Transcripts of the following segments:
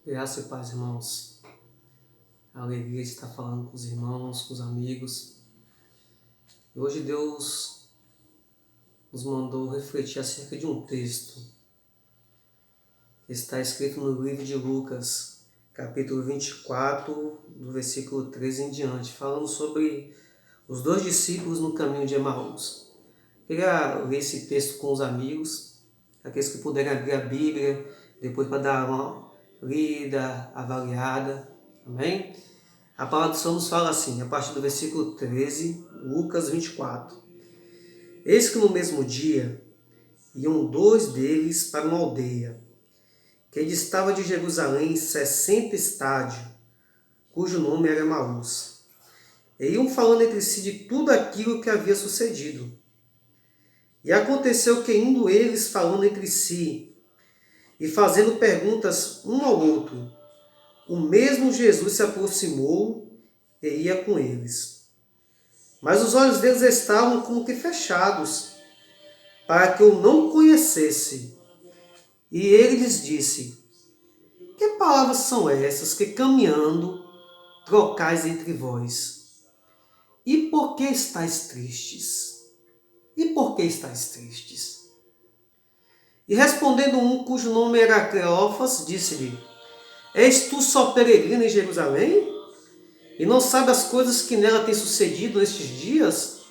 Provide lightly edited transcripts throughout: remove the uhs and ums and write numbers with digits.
Graça e paz, irmãos. A alegria de estar falando com os irmãos, com os amigos. E hoje Deus nos mandou refletir acerca de um texto que está escrito no livro de Lucas, capítulo 24, do versículo 13 em diante, falando sobre os dois discípulos no caminho de Emaús. Queria ler esse texto com os amigos, aqueles que puderem abrir a Bíblia, depois para dar uma lida, avaliada. Amém? A palavra do Senhor nos fala assim, a partir do versículo 13, Lucas 24. Eis que no mesmo dia iam dois deles para uma aldeia, que distava de Jerusalém 60 estádios, cujo nome era Emaús. E iam falando entre si de tudo aquilo que havia sucedido. E aconteceu que, indo eles falando entre si e fazendo perguntas um ao outro, o mesmo Jesus se aproximou e ia com eles. Mas os olhos deles estavam como que fechados, para que eu não conhecesse. E ele lhes disse: que palavras são essas que, caminhando, trocais entre vós? E por que estáis tristes? E por que estáis tristes? E respondendo um, cujo nome era Cleófas, disse-lhe: és tu só peregrino em Jerusalém? E não sabe as coisas que nela têm sucedido nestes dias?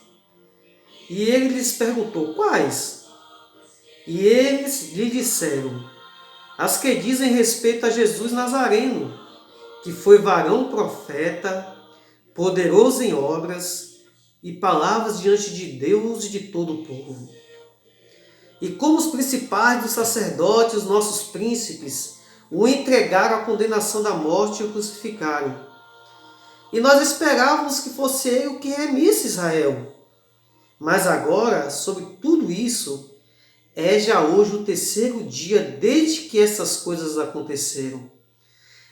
E ele lhes perguntou: quais? E eles lhe disseram: as que dizem respeito a Jesus Nazareno, que foi varão profeta, poderoso em obras e palavras diante de Deus e de todo o povo. E como os principais dos sacerdotes, os nossos príncipes, o entregaram à condenação da morte e o crucificaram. E nós esperávamos que fosse ele o que remisse Israel. Mas agora, sobre tudo isso, é já hoje o terceiro dia desde que essas coisas aconteceram.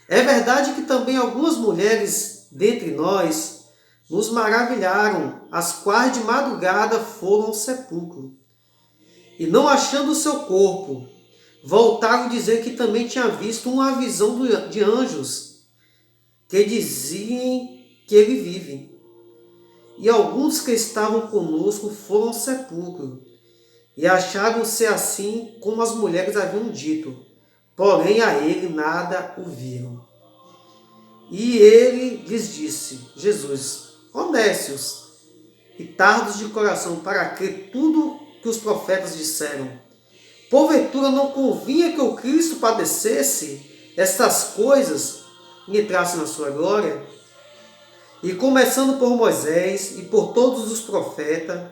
É verdade que também algumas mulheres dentre nós nos maravilharam, as quais de madrugada foram ao sepulcro. E não achando o seu corpo, voltaram a dizer que também tinha visto uma visão de anjos, que diziam que ele vive. E alguns que estavam conosco foram ao sepulcro, e acharam ser assim como as mulheres haviam dito, porém a ele nada o viram. E ele lhes disse, Jesus: honestos e tardos de coração para crer tudo que os profetas disseram. Porventura não convinha que o Cristo padecesse estas coisas e entrasse na sua glória? E começando por Moisés e por todos os profetas,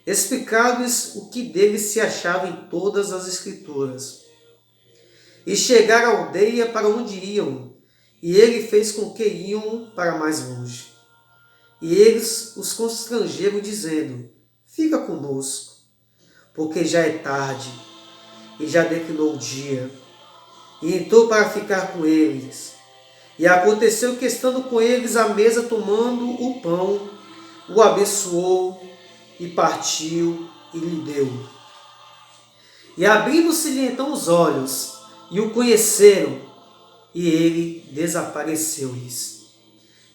explicaram-lhes o que dele se achava em todas as Escrituras. E chegaram à aldeia para onde iam, e ele fez com que iam para mais longe. E eles os constrangeram, dizendo: fica conosco, porque já é tarde, e já declinou o dia. E entrou para ficar com eles. E aconteceu que, estando com eles à mesa, tomando o pão, o abençoou, e partiu, e lhe deu. E abrindo-se-lhe então os olhos, e o conheceram, e ele desapareceu-lhes.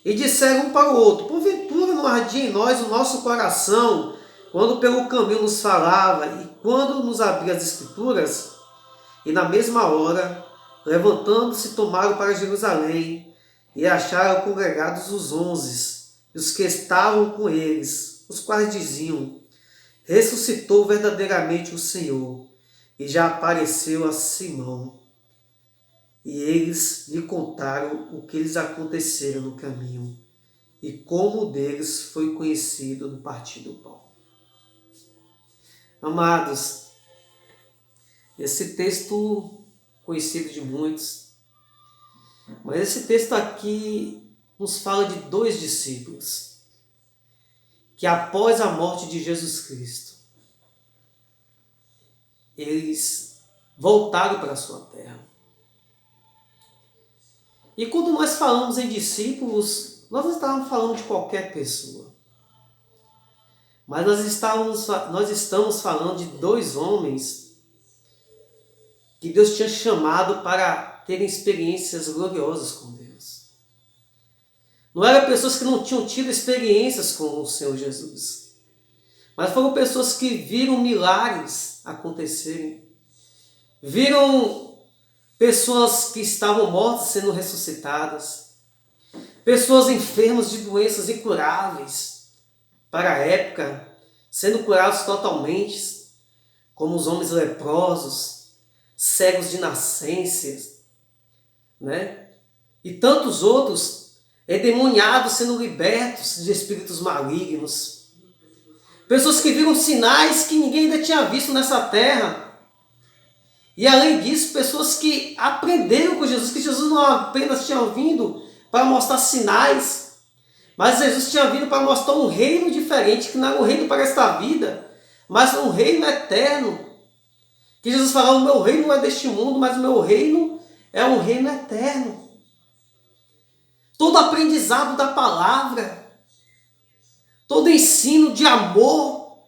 E disseram um para o outro: porventura não ardia em nós o nosso coração, quando pelo caminho nos falava, e quando nos abria as Escrituras? E na mesma hora, levantando-se, tomaram para Jerusalém, e acharam congregados os 11, e os que estavam com eles, os quais diziam: ressuscitou verdadeiramente o Senhor, e já apareceu a Simão. E eles lhe contaram o que lhes acontecera no caminho, e como o deles foi conhecido no partir do pão. Amados, esse texto conhecido de muitos, mas esse texto aqui nos fala de dois discípulos, que após a morte de Jesus Cristo, eles voltaram para a sua terra. E quando nós falamos em discípulos, nós não estamos falando de qualquer pessoa. Mas nós estamos falando de dois homens que Deus tinha chamado para terem experiências gloriosas com Deus. Não eram pessoas que não tinham tido experiências com o Senhor Jesus. Mas foram pessoas que viram milagres acontecerem. Viram pessoas que estavam mortas sendo ressuscitadas. Pessoas enfermas de doenças incuráveis para a época, sendo curados totalmente, como os homens leprosos, cegos de nascença, né? E tantos outros endemoniados sendo libertos de espíritos malignos. Pessoas que viram sinais que ninguém ainda tinha visto nessa terra. E além disso, pessoas que aprenderam com Jesus, que Jesus não apenas tinha vindo para mostrar sinais, mas Jesus tinha vindo para mostrar um reino diferente, que não era um reino para esta vida, mas um reino eterno. Que Jesus falava, o meu reino não é deste mundo, mas o meu reino é um reino eterno. Todo aprendizado da palavra, todo ensino de amor,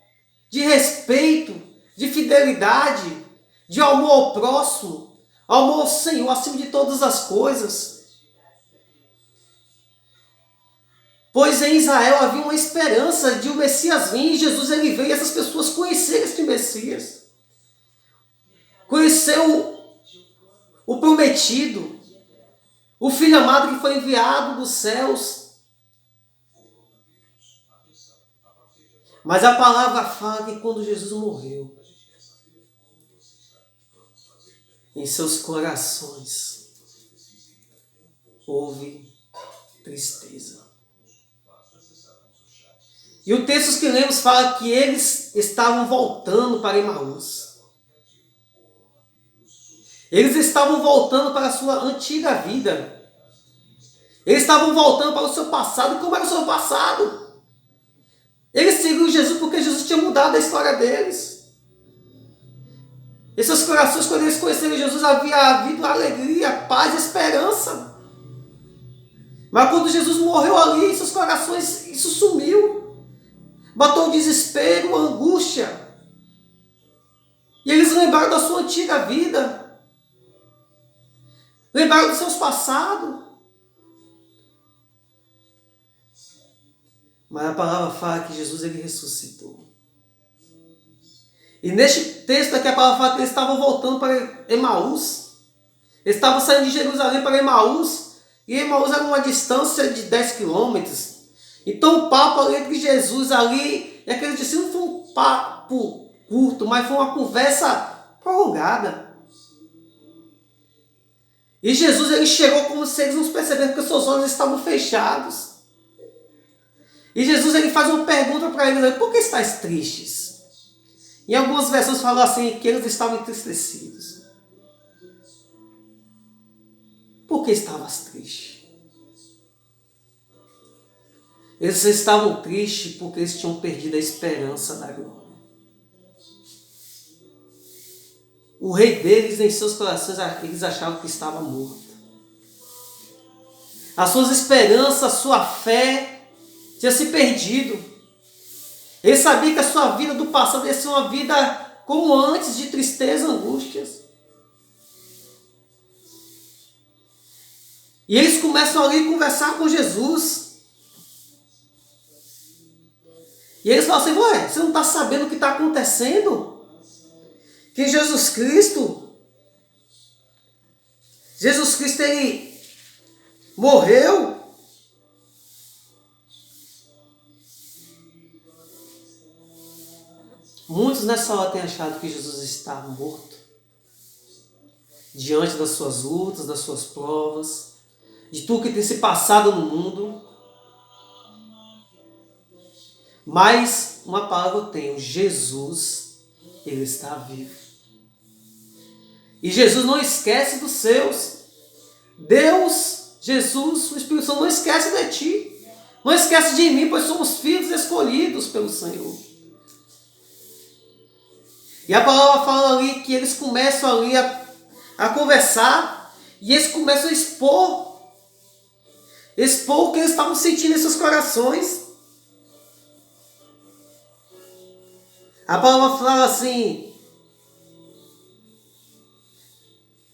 de respeito, de fidelidade, de amor ao próximo, amor ao Senhor acima de todas as coisas. Pois em Israel havia uma esperança de o Messias vir, e Jesus ele veio e essas pessoas conheceram este Messias. Conheceu o prometido, o Filho amado que foi enviado dos céus. Mas a palavra fala que quando Jesus morreu, em seus corações houve tristeza. E o texto que lemos fala que eles estavam voltando para Emaús. Eles estavam voltando para a sua antiga vida. Eles estavam voltando para o seu passado. E como era o seu passado? Eles seguiram Jesus porque Jesus tinha mudado a história deles. Em seus corações, quando eles conheceram Jesus, havia havido alegria, paz e esperança. Mas quando Jesus morreu ali, em seus corações, isso sumiu. Bateu o desespero, a angústia. E eles lembraram da sua antiga vida. Lembraram dos seus passados. Mas a palavra fala que Jesus ele ressuscitou. E neste texto aqui a palavra fala que eles estavam voltando para Emaús. Eles estavam saindo de Jerusalém para Emaús. E Emaús era uma distância de 10 quilômetros. Então o papo ali entre Jesus ali e aqueles discípulos não foi um papo curto, mas foi uma conversa prolongada. E Jesus ele chegou como se eles não perceberam, porque seus olhos estavam fechados. E Jesus ele faz uma pergunta para eles: por que estáis tristes? Em algumas versões falam assim, que eles estavam entristecidos. Por que estavas triste? Eles estavam tristes porque eles tinham perdido a esperança da glória. O rei deles, em seus corações, eles achavam que estava morto. As suas esperanças, a sua fé tinha se perdido. Eles sabiam que a sua vida do passado ia ser uma vida como antes, de tristeza, angústias. E eles começam ali a conversar com Jesus. E eles falam assim, ué, você não está sabendo o que está acontecendo? Que Jesus Cristo, ele morreu. Muitos nessa hora têm achado que Jesus está morto. Diante das suas lutas, das suas provas, de tudo que tem se passado no mundo. Mas uma palavra eu tenho, Jesus, ele está vivo. E Jesus não esquece dos seus. Deus, Jesus, o Espírito Santo não esquece de ti. Não esquece de mim, pois somos filhos escolhidos pelo Senhor. E a palavra fala ali que eles começam ali a conversar e eles começam a expor o que eles estavam sentindo em seus corações. A palavra fala assim,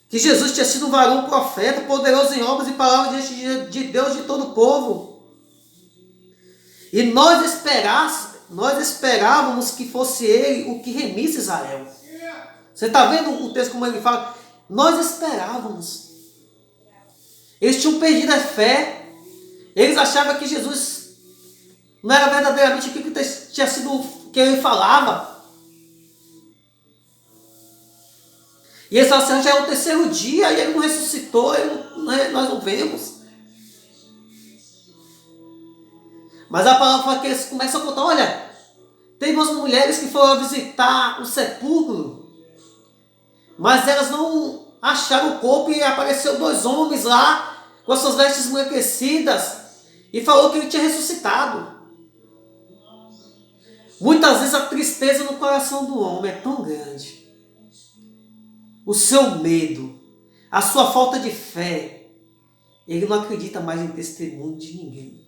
que que Jesus tinha sido um varão profeta, poderoso em obras e palavras diante de Deus e de todo o povo. E nós esperávamos que fosse ele o que remisse Israel. Você está vendo o texto como ele fala? Nós esperávamos. Eles tinham perdido a fé. Eles achavam que Jesus não era verdadeiramente aquilo que tinha sido que ele falava. E eles falaram assim, já é o terceiro dia e ele não ressuscitou, nós não vemos. Mas a palavra fala que eles começam a contar, olha, teve umas mulheres que foram visitar o sepulcro, mas elas não acharam o corpo e apareceu 2 homens lá com as suas vestes embranquecidas e falou que ele tinha ressuscitado. Muitas vezes a tristeza no coração do homem é tão grande. O seu medo, a sua falta de fé, ele não acredita mais em testemunho de ninguém.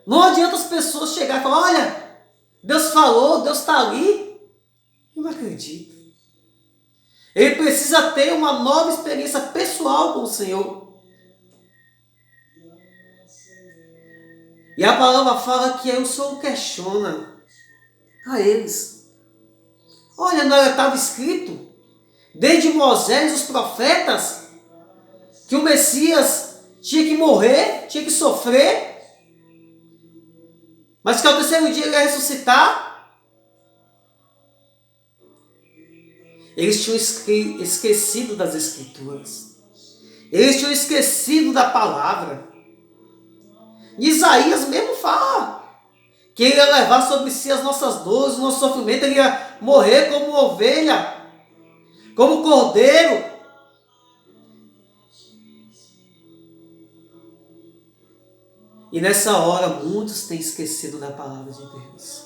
Não adianta as pessoas chegarem e falar, olha, Deus falou, Deus está ali. Ele não acredita. Ele precisa ter uma nova experiência pessoal com o Senhor. E a palavra fala que aí o Senhor questiona a eles. Olha, não estava escrito, desde Moisés e os profetas, que o Messias tinha que morrer, tinha que sofrer, mas que ao terceiro dia ele ia ressuscitar. Eles tinham esquecido das Escrituras. Eles tinham esquecido da palavra. Isaías mesmo fala que ele ia levar sobre si as nossas dores, o nosso sofrimento, ele ia morrer como ovelha, como cordeiro. E nessa hora muitos têm esquecido da palavra de Deus.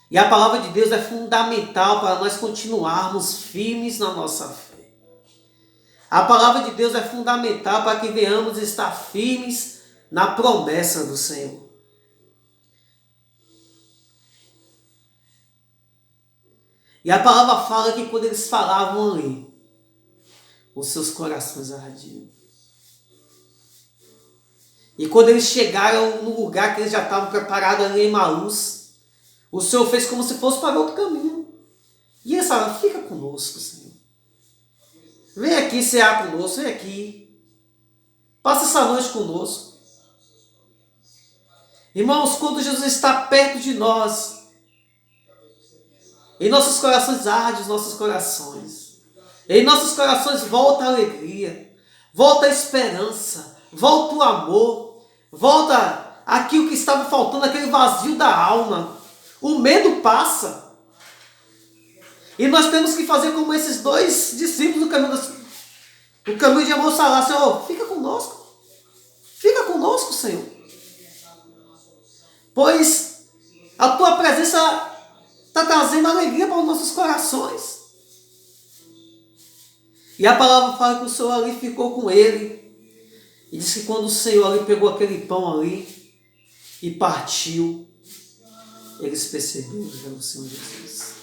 E a palavra de Deus é fundamental para nós continuarmos firmes na nossa fé. A palavra de Deus é fundamental para que venhamos estar firmes na promessa do Senhor. E a palavra fala que quando eles falavam ali, os seus corações ardiam. E quando eles chegaram no lugar que eles já estavam preparados ali em Emaús, o Senhor fez como se fosse para outro caminho. E eles falaram, fica conosco, Senhor. Vem aqui cear conosco, vem aqui. Passa essa noite conosco. Irmãos, quando Jesus está perto de nós, em nossos corações arde os nossos corações. Em nossos corações volta a alegria, volta a esperança, volta o amor, volta aquilo que estava faltando, aquele vazio da alma. O medo passa. E nós temos que fazer como esses 2 discípulos do caminho de Emaús falar, Senhor, fica conosco. Fica conosco, Senhor. Pois a tua presença está trazendo alegria para os nossos corações. E a palavra fala que o Senhor ali ficou com ele. E diz que quando o Senhor ali pegou aquele pão ali e partiu, eles perceberam que era o Senhor Jesus.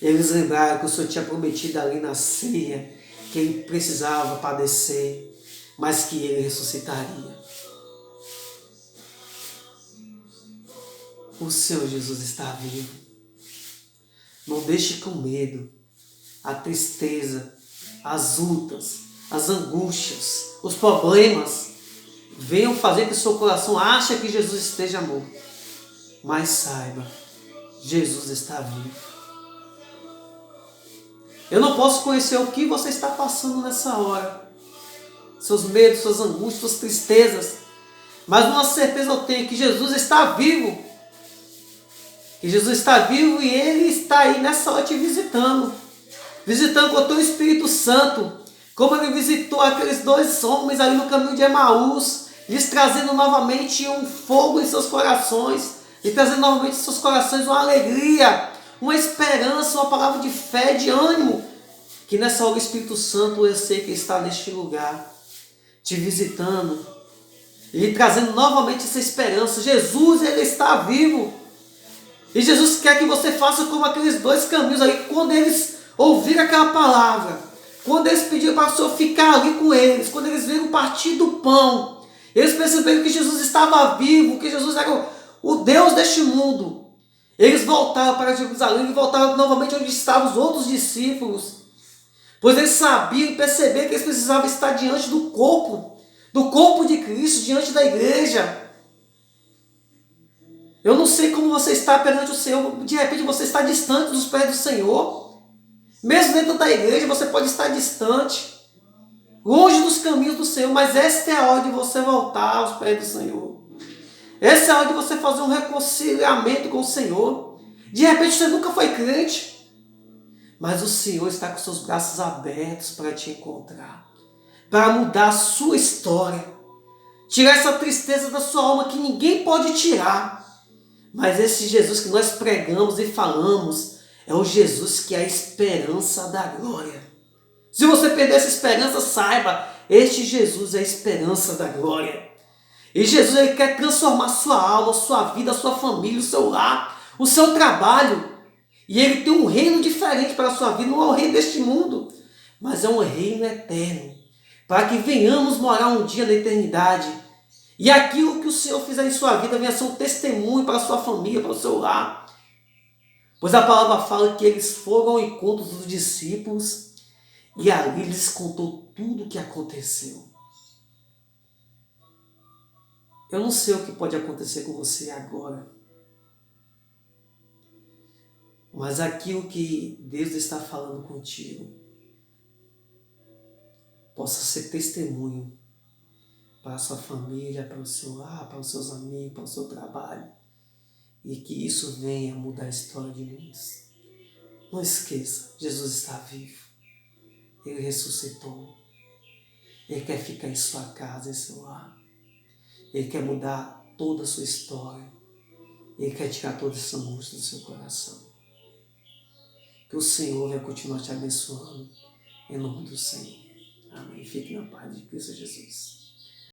Eles lembraram que o Senhor tinha prometido ali na ceia que ele precisava padecer, mas que ele ressuscitaria. O Senhor Jesus está vivo. Não deixe que o medo, a tristeza, as lutas, as angústias, os problemas venham fazer que o seu coração ache que Jesus esteja morto. Mas saiba, Jesus está vivo. Eu não posso conhecer o que você está passando nessa hora. Seus medos, suas angústias, suas tristezas. Mas uma certeza eu tenho, que Jesus está vivo. Que Jesus está vivo e Ele está aí nessa hora te visitando. Visitando com o teu Espírito Santo. Como Ele visitou aqueles 2 homens ali no caminho de Emaús. Lhes trazendo novamente um fogo em seus corações. E trazendo novamente em seus corações uma alegria, uma esperança, uma palavra de fé, de ânimo. Que nessa hora o Espírito Santo, eu sei que está neste lugar, te visitando, e lhe trazendo novamente essa esperança. Jesus, Ele está vivo. E Jesus quer que você faça como aqueles 2 caminhos aí, quando eles ouvir aquela palavra, quando eles pediram para o Senhor ficar ali com eles, quando eles viram partir do pão, eles perceberam que Jesus estava vivo, que Jesus era o Deus deste mundo. Eles voltaram para Jerusalém e voltaram novamente onde estavam os outros discípulos, pois eles sabiam e perceberam que eles precisavam estar diante do corpo de Cristo, diante da igreja. Eu não sei como você está perante o Senhor, de repente você está distante dos pés do Senhor. Mesmo dentro da igreja você pode estar distante, longe dos caminhos do Senhor, mas esta é a hora de você voltar aos pés do Senhor. Essa é a hora de você fazer um reconciliamento com o Senhor. De repente você nunca foi crente, mas o Senhor está com seus braços abertos para te encontrar, para mudar a sua história, tirar essa tristeza da sua alma que ninguém pode tirar. Mas esse Jesus que nós pregamos e falamos é o Jesus que é a esperança da glória. Se você perder essa esperança, saiba, este Jesus é a esperança da glória. E Jesus ele quer transformar sua alma, sua vida, sua família, o seu lar, o seu trabalho. E ele tem um reino diferente para a sua vida, não é o reino deste mundo, mas é um reino eterno, para que venhamos morar um dia na eternidade. E aquilo que o Senhor fizer em sua vida venha ser um testemunho para a sua família, para o seu lar. Pois a palavra fala que eles foram ao encontro dos discípulos e ali lhes contou tudo o que aconteceu. Eu não sei o que pode acontecer com você agora, mas aquilo que Deus está falando contigo possa ser testemunho para a sua família, para o seu lar, para os seus amigos, para o seu trabalho, e que isso venha mudar a história de muitos. Não esqueça, Jesus está vivo, Ele ressuscitou, Ele quer ficar em sua casa, em seu lar, Ele quer mudar toda a sua história, Ele quer tirar toda essa angústia do seu coração. Que o Senhor vai continuar te abençoando, em nome do Senhor. Amém. Fique na paz de Cristo Jesus.